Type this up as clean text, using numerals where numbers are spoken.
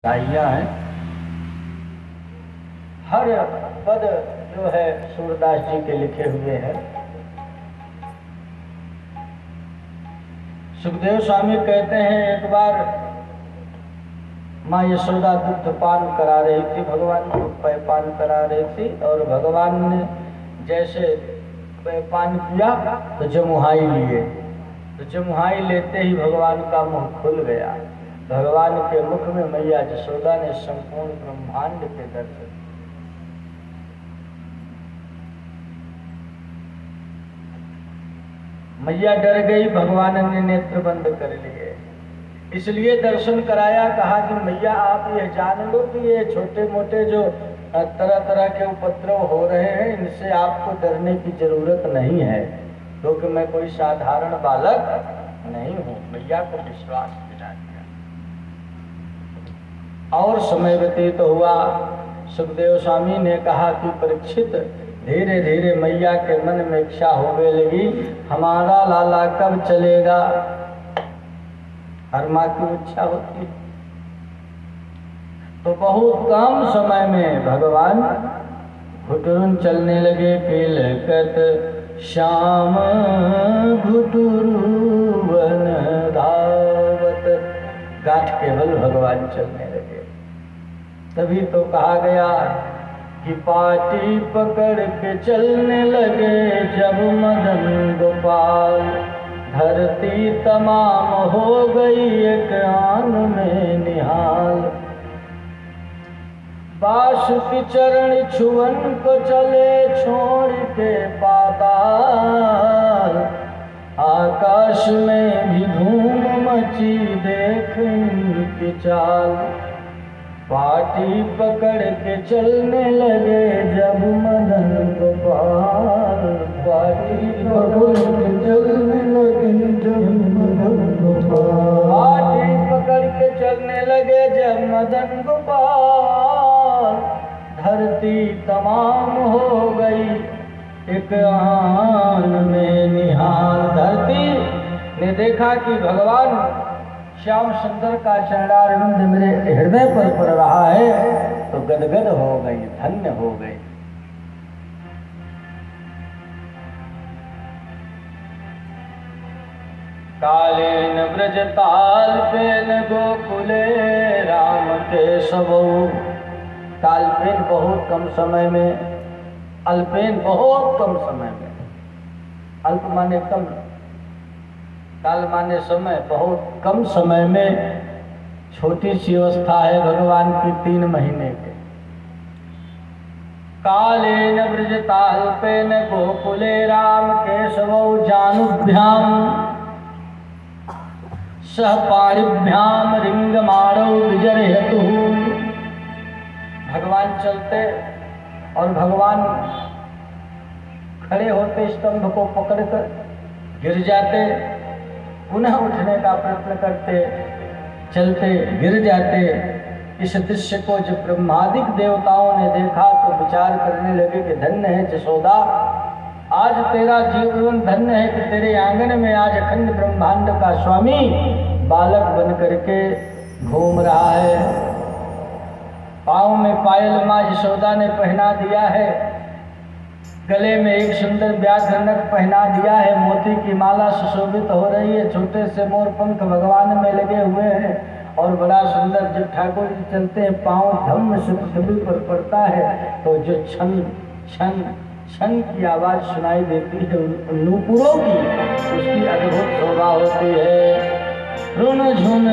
दाइयाँ हैं। हर पद जो है सूरदास जी के लिखे हुए हैं। सुखदेव स्वामी कहते हैं एक बार माँ यशोदा दुग्ध पान करा रही थी, भगवान को पान करा रही थी, और भगवान ने जैसे पान किया तो जमुहाई लिए, तो जमुहाई लेते ही भगवान का मुंह खुल गया। भगवान के मुख में मैया यशोदा ने संपूर्ण ब्रह्मांड के दर्शन। मैया डर गई, भगवान ने नेत्र बंद कर लिए, इसलिए दर्शन कराया। कहा कि मैया आप ये जान लो कि ये छोटे मोटे जो तरह तरह के उपद्रव हो रहे हैं, इनसे आपको डरने की जरूरत नहीं है, क्योंकि मैं कोई साधारण बालक नहीं हूँ। मैया को विश्वास दिला दिया। और समय व्यतीत हुआ। सुखदेव स्वामी ने कहा कि परीक्षित, धीरे धीरे मैया के मन में इच्छा होने लगी, हमारा लाला कब चलेगा। हर माँ की इच्छा होती है। तो बहुत कम समय में भगवान घुटुरुन चलने लगे। किलकत श्याम घुटुरुवन धावत, गांठ केवल भगवान चलने लगे। तभी तो कहा गया कि पाटी पकड़ के चलने लगे जब मदन गोपाल, धरती तमाम हो गई एक आन में निहाल। बासुकी चरण छुअन को चले छोड़ के पाताल, आकाश में भी धूम मची देख इनकी चाल। पाटी पकड़ के चलने लगे जब मदन गोपाल, पाटी पकड़ के चलने लगे जब मदन गोपाल, पाटी पकड़ के चलने लगे जब मदन गोपाल। धरती तमाम हो गई एक आन में निहाल। धरती ने देखा कि भगवान श्याम सुंदर का चरणारविंद मेरे हृदय पर पड़ रहा है, तो गदगद हो गई, धन्य हो गई। कालेन ब्रज तालपेन गोकुले राम केशवौ। तालपेन बहुत कम समय में, अल्पेन बहुत कम समय में, अल्प माने कम, काल माने समय, बहुत कम समय में, छोटी सी अवस्था है भगवान की 3 महीने के। कालेन ब्रज ताल्पेन गोकुले राम केशवौ जानुभ्याम सह पाणिभ्याम रिंगमाणौ विजरयतु। भगवान चलते और भगवान खड़े होते, स्तंभ को पकड़कर गिर जाते, पुनः उठने का प्रयत्न करते, चलते गिर जाते। इस दृश्य को जब ब्रह्मादिक देवताओं ने देखा तो विचार करने लगे कि धन्य है यशोदा, आज तेरा जीवन धन्य है कि तेरे आंगन में आज अखंड ब्रह्मांड का स्वामी बालक बन करके घूम रहा है। पाँव में पायल माँ यशोदा ने पहना दिया है, गले में एक सुंदर व्याघ्रनख पहना दिया है, मोती की माला सुशोभित हो रही है, छोटे से मोर पंख भगवान में लगे हुए हैं, और बड़ा सुंदर जब ठाकुर जी चलते हैं पाँव धम्म से पृथ्वी पर पड़ता है तो जो छन छन छन की आवाज सुनाई देती है नूपुरों की, उसकी अद्भुत शोभा होती है। रुन झुन